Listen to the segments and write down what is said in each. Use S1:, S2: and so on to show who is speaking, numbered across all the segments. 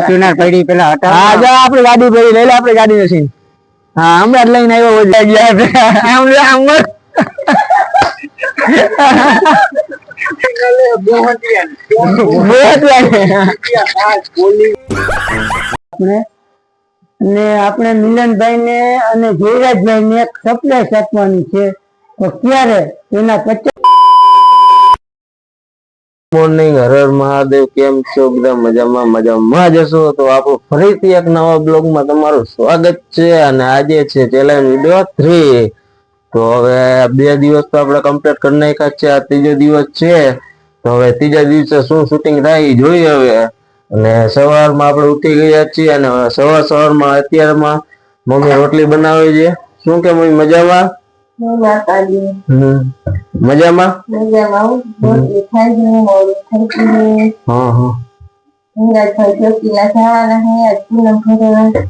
S1: Fortuner પડી પેલા હતા
S2: હા જો આપણી ગાડી પડી લઈ લે આપણી ગાડી નથી હા હમણાં જ લઈને આવ્યો
S1: ને આપણે મિલનભાઈ ને અને જયરાજભાઈ ને એક સરપ્રાઈઝ આપવાની છે તો ક્યારે એના 50
S3: મોર્નિંગ હર હર મહાદેવ કેમ છો બધા મજામાં જશો તો આપણું ફરીથી એક નવા બ્લોગમાં તમારું સ્વાગત છે અને આજે છે ચેલેન્જ વિડિયો 3 તો હવે 2 દિવસ તો આપણે કમ્પ્લીટ કરી નાખ્યા છે આ ત્રીજો દિવસ છે તો હવે ત્રીજા દિવસે શું શૂટિંગ થાય જોઈએ હવે અને સવારમાં આપણે ઉઠી ગયા છીએ અને સવારમાં અત્યારમાં મમ્મી રોટલી બનાવે છે શું કે મમ્મી મજામાં મજામાં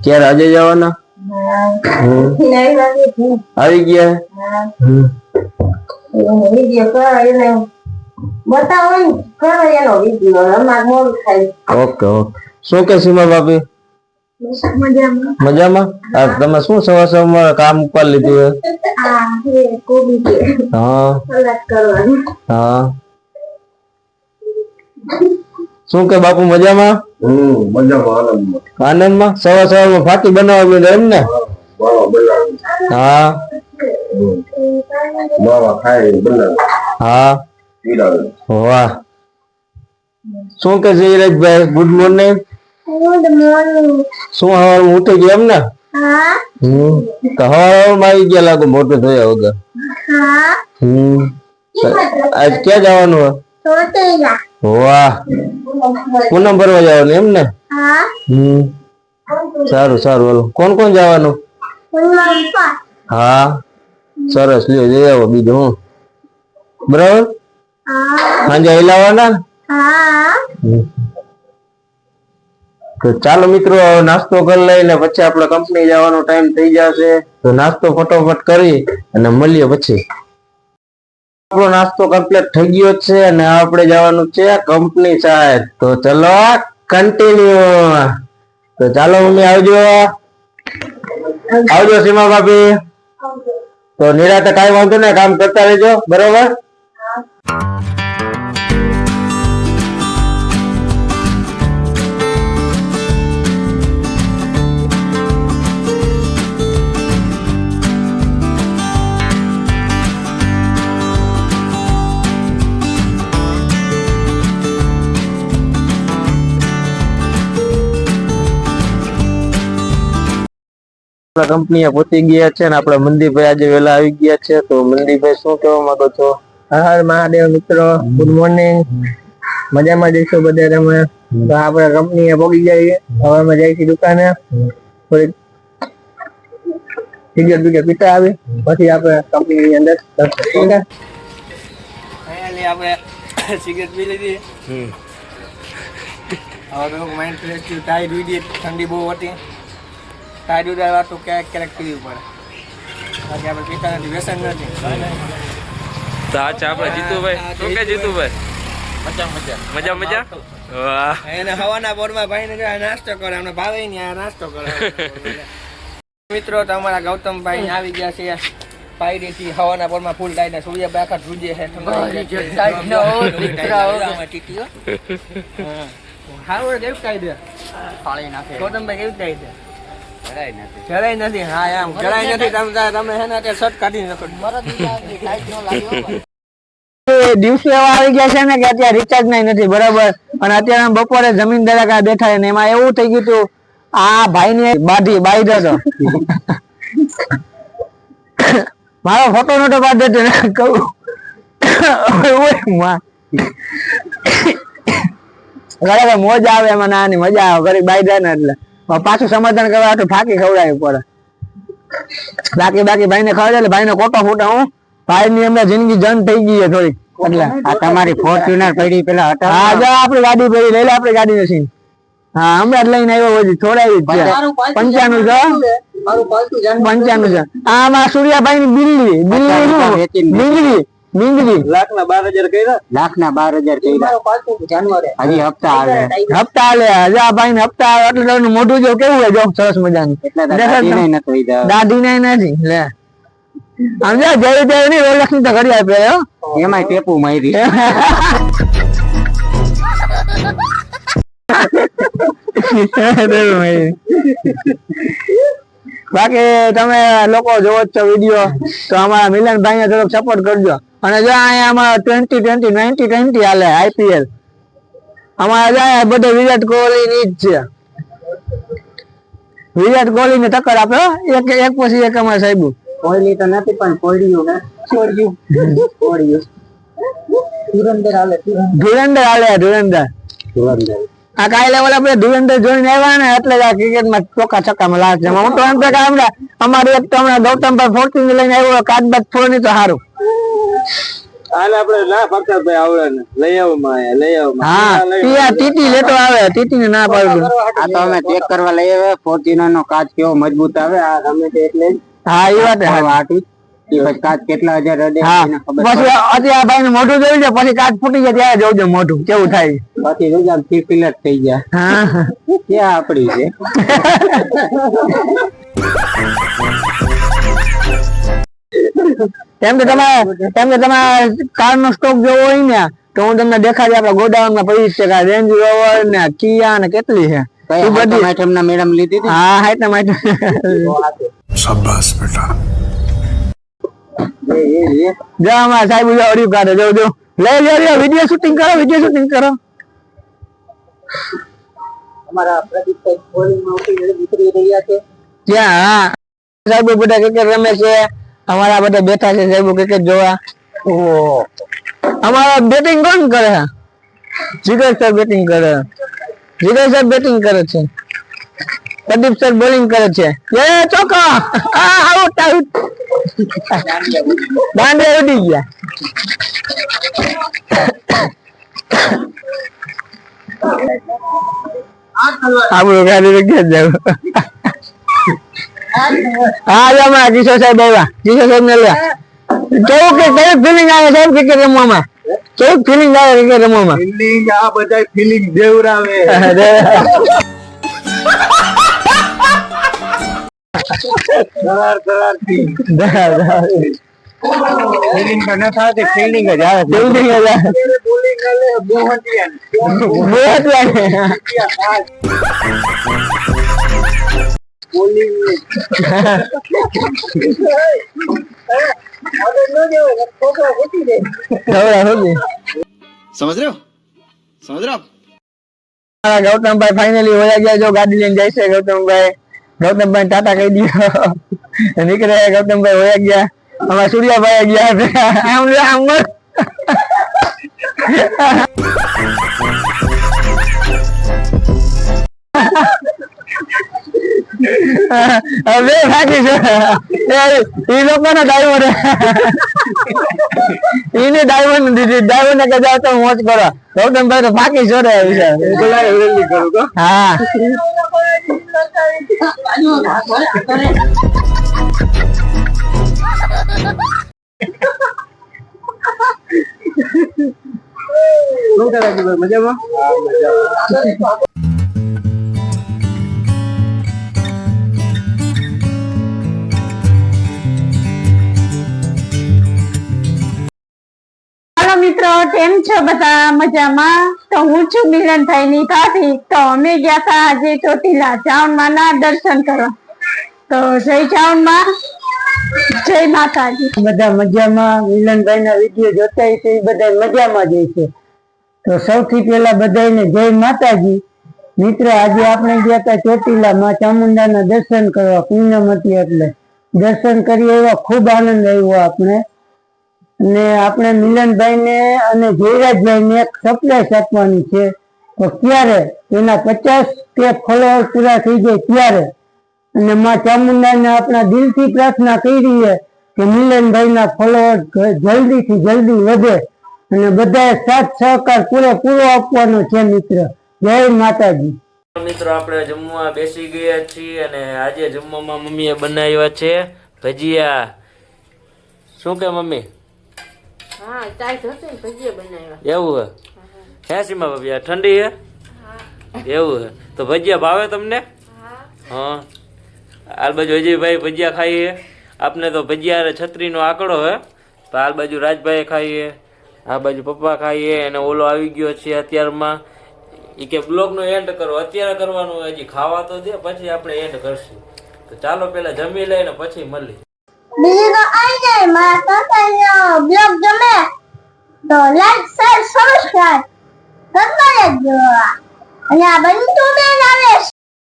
S3: ક્યારે આજે જવાના આવી ગયા ઓકે ઓકે શું કે સીમા ભાભી મજામાં તમે શું સવારમાં કામ ઉપર લીધું હા શું કે બાપુ મજામાં આનંદમાં સવારમાં ફાટી બનાવવા એમ ને હા હા વાહ શું કે જયરાજભાઈ ગુડ મોર્નિંગ શું હવારમાં ઉઠી ગયા એમ ને તો હવારમાં આવી ગયા લાગુ મોટું થયા વગર આજ ક્યાં જવાનું વાહ પૂનમ ભરવા જવાનું એમ ને સારું સારું કોણ કોણ જવાનું હા સરસ લ્યો જઈ આવો બીજું હું બરાબર સાંજે હિલાવાના તો ચાલો મિત્રો નાસ્તો કરી લઈને પછી આપણે કંપની જવાનો ટાઈમ થઈ જશે તો નાસ્તો ફટોફટ કરી અને મળીએ પછી આપણો નાસ્તો કમ્પ્લીટ થઈ ગયો છે અને આપણે જવાનું છે કંપની સાહેબ તો ચલો કન્ટિન્યુ તો ચાલો મમ્મી આવજો સીમા ભાભી તો નિરાતે કાંઈ વાંધો ને કામ કરતા રહેજો બરોબર કંપની પહોંચી ગયા છે ને આપડા મંદીભાઈ આજે વેલા આવી ગયા છે તો મંદીભાઈ શું કહેવા માંગો છો
S2: હર મહાદેવ મિત્રો ગુડ મોર્નિંગ મજામાં જઈશું બધે તમે તો આપણે કંપની પહોંચી જઈએ હવે અમે જઈશું દુકાને થોડીક સિગરેટ બિગરેટ પીતા આવી પછી આપણે કંપનીની અંદર ફાઇનલી આપણે સિગરેટ પી લીધી હવે માઇન્ડ ફ્રેશ થયું ટાઈડ વીડી ઠંડી બહુ હતી ટાઈડ ઉડાડવા તો ક્યારેક પીવી પડે બાકી આપણે પીતા નથી વ્યસન નથી
S4: તો અચ્છા આપણે જીતુભાઈ શું કે જીતુભાઈ મજા મજા વાહ
S2: એને હવાના બોરમાં ભાઈને જો નાસ્તો કરે અમને ભાવે નહીં આ નાસ્તો કરે મિત્રો તમારા ગૌતમભાઈ આવી ગયા છે પાયડી થી હવાના બોરમાં ફૂલ ટાઈડ ને સૂર્ય આખા ધ્રુજે છે હારું કેવું ટાઈડ ફાળી નાખે ગૌતમભાઈ કેવું ટાઈડ જરાય નથી હા એમ જરાય નથી તમે હે ને તે શર્ટ કાઢી નાખો દિવસો એવા આવી ગયા છે ને કે અત્યારે રિચાર્જ નથી બરાબર અને અત્યારે બપોરે જમીન દરાકા બેઠા ને એમાં એવું થઈ ગયું હતું આ ભાઈ ને બાઈ દો મારો ફોટો નતો પાડ દેતો ને કહું ઘરે મોજ આવે એમાં નાની મજા આવે ઘરે બાઈ દે ને એટલે પાછું સમાધાન કરવા તો ફાંકી ખવડાવી પડે બાકી ભાઈ ને ખવડાવે એટલે ભાઈ નો કોટો ફૂટે હું ભાઈ ની એમને જિંદગી જન થઈ ગઈ છે થોડીક એટલે
S1: આ તમારી ફોર્ચ્યુનર પડી પેલા હતા
S2: હા જો આપણી ગાડી પડી લઈ લે આપણી ગાડી નથી હા હમણાં જ લઈને આવ્યો હજી થોડાવી 95 છે 95 છે આમાં સૂર્યાભાઈ ની બિલ્લી મીંદડી
S3: લાખના 12,000 કર્યા.
S1: લાખના 12,000 હજી હપ્તા આવે
S2: હપ્તા આલે હજી આ ભાઈ ને હપ્તા આવે એટલે એનું મોઢું જો કેવું હોય જો સરસ મજાનું
S1: એટલે દાદી નથી
S2: દાદી ને નથી લે આમ જો જઈ જઈ ની રોલેક્સ ની તો ઘડી આપે હો
S1: એમાંય ટેપુ મારી
S2: બાકી તમે લોકો જોવો છો વિડીયો તો અમારા મિલનભાઈ ને થોડોક સપોર્ટ કરજો અને જો અહીંયા અમારા 2020 હાલે IPL અમારા જાય બધે વિરાટ કોહલી ની જ છે વિરાટ કોહલી ને ટક્કર આપે હો. એક પછી એક અમારા સાહેબ
S1: કોહલી તો નથી પણ કોળિયું ધુરંધર હાલે
S2: ધુરંધર આ કાલે ઓલા આપણે ધુરંધર જોઈને આવ્યા ને એટલે જ આ ક્રિકેટ માં ચોકા છક્કામાં લાગે છે હું તો એમ કે હમણાં અમારે એક તો હમણાં ગૌતમભાઈ ફોર્ચુન લઈને આવ્યો કાચબાદ ફોર ની તો સારું
S3: આને આપણે ના ફરસાદભાઈ આવડે ને લઈ આવો
S2: હા ટીટી લેતો આવે ટીટી ને ના પાડું
S1: આ તો અમે ચેક કરવા લઈ આવ્યા ફોર્ચ્યુનર નો કાચ કેવો મજબૂત આવે આ ગમે તે એટલે
S2: હા એ વાત
S1: આટું કાચ કેટલા હજાર હદે
S2: હા
S1: એને ખબર
S2: પછી અત્યારે ભાઈ નું મોઢું જોયું છે પછી કાચ ફૂટી જાય ત્યારે જોજો મોઢું કેવું થાય
S1: પછી રોજામ ફિલર થઈ ગયા
S2: હા
S1: ક્યાં આપડી છે
S2: એમ કે તમારે કાર નો સ્ટોક જોવો હોય ને તો હું તમને દેખાડી આપડા ગોડાઉન માં પડી છે રેન્જ રોવર ને કિયા ને કેટલી છે
S1: કઈ બધી આઈટમ ના મેડમ લીધી હતી
S2: હા હાઈટ ના માઈટ
S5: शाबाश बेटा
S2: જો અમારા સાહેબ જો અડ્યું કાઢે જો જો લે વિડીયો શૂટિંગ કરો
S1: અમારા પ્રદીપભાઈ બોલિંગમાં ઉતરી રહ્યા છે
S2: ત્યાં હા સાહેબ બધા ક્રિકેટ રમે છે અમારા બધા બેઠા છે સાહેબ ક્રિકેટ જોવા અમારા બેટિંગ કોણ કરે જીગર સર બેટિંગ કરે છે પ્રદીપ સર બોલિંગ કરે છે એ ચોકો આઉટ દાંડિયા ઉડી ગયા આપણું ગાડી ક્યાં જાવ હા જમા કિશોર સાહેબ આવ્યા કિશોર સાહેબ ને લ્યા કેવું ફિલિંગ આવે સાહેબ ક્રિકેટ રમવામાં કેવું ફિલિંગ આવે ક્રિકેટ રમવામાં
S3: ફિલિંગ આ બધા ફિલિંગ દેવરાવે ફિલિંગ તો ન થાય ફિલ્ડિંગ જ આવે
S5: समझ रहे हो
S2: ગૌતમભાઈ ફાઇનલી હોયા ગયા જો ગાડી લઈને જાય છે ગૌતમભાઈ ટાટા કહી દીધો નીકળે ગૌતમભાઈ હોયા ગયા અમારા સૂર્યાભાઈ ગયા હવે થાકી છે એ લોકો નો ડ્રાઈવર એને ડ્રાઈવર ને કદાચ તો મોજ કરો ગૌતમભાઈ તો ફાકી છો રે હા
S3: મજામાં
S6: મિત્રો કેમ છો બધા મજામાં તો હું છું મિલનભાઈ ની ભાભી તો અમે ગયા હતા આજે ચોટીલા ચાવણમાં ના દર્શન કરવા તો જય ચાવણમાં જય માતાજી
S1: બધા મજામાં મિલનભાઈ ના વિડીયો જોતા છે એ બધા મજામાં જ છે તો સૌથી પહેલા બધાને જય માતાજી મિત્રો આજે આપણે ગયા હતા ચોટીલા માં ચામુંડાના દર્શન કરવા પૂનમ હતી એટલે દર્શન કરી એવા ખૂબ આનંદ આવ્યો આપણે ને આપણે મિલનભાઈ ને અને જયરાજભાઈ ને એક સરપ્રાઈઝ આપવાની છે તો ક્યારે એના 50K ફોલોઅર પૂરા થઈ જાય ત્યારે અને માં ચામુંડાને આપણા દિલથી પ્રાર્થના કરી છે કે મિલનભાઈ ના ફોલોઅર જલ્દી થી જલ્દી વધે અને બધાએ સાથ સહકાર પૂરેપૂરો આપવાનો છે મિત્ર જય માતાજી
S4: મિત્રો આપણે જમવા બેસી ગયા છીએ અને આજે જમવામાં મમ્મીએ બનાવ્યા છે ભજીયા શું કે મમ્મી એવું હે સીમા ભાભી આ ઠંડી હે એવું હે તો ભજીયા ભાવે તમને હા આ બાજુ અજયભાઈ ભજીયા ખાઈએ આપને તો ભજીયા છત્રીનો આંકડો હે તો આ બાજુ રાજભાઈ ખાઈએ આ બાજુ પપ્પા ખાઈએ અને ઓલો આવી ગયો છે અત્યારમાં એ કે બ્લોગનો એન્ડ કરો અત્યારે કરવાનું હજી ખાવા તો દે પછી આપણે એન્ડ કરશું તો ચાલો પેલા જમી લઈને પછી મળી
S6: બીજું તો આઈ જાય મારા કાકાનો બ્લોગ ગમે તો લાઈક શેર સબસ્ક્રાઇબ કરતા રહેજો અને આ બંધુ બેન આવે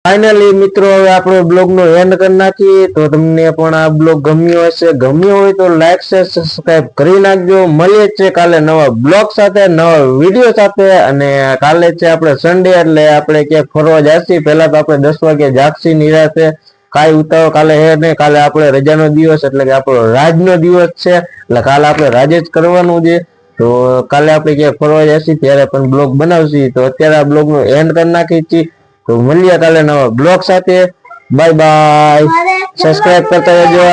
S3: ફાઇનલી મિત્રો હવે આપણો બ્લોગ નો એન્ડ કરી નાખીએ તો તમને પણ આ બ્લોગ ગમ્યો હશે ગમ્યો હોય તો લાઈક શેર સબસ્ક્રાઇબ કરી નાખજો મળીએ છે કાલે નવા બ્લોગ સાથે નવા વિડીયો સાથે અને કાલે છે આપણે સન્ડે એટલે આપણે ક્યાંક ફરવા જઈશું પહેલા તો આપણે 10 વાગે જાગશી નિરાતે કાઈ ઉતાવળ કાલે હે નહીં કાલે આપણે રજાનો દિવસ એટલે કે આપણો રાજનો દિવસ છે એટલે કાલે આપણે રાજ જ કરવાનું છે તો કાલે આપણે ક્યાંક ફરવા જઈશું ત્યારે પણ બ્લોગ બનાવશું તો અત્યારે આ બ્લોગ નો એન્ડ કરી નાખીએ છીએ તો મળીએ કાલે નવા બ્લોગ સાથે બાય બાય સબસ્ક્રાઇબ કરતા રહેજો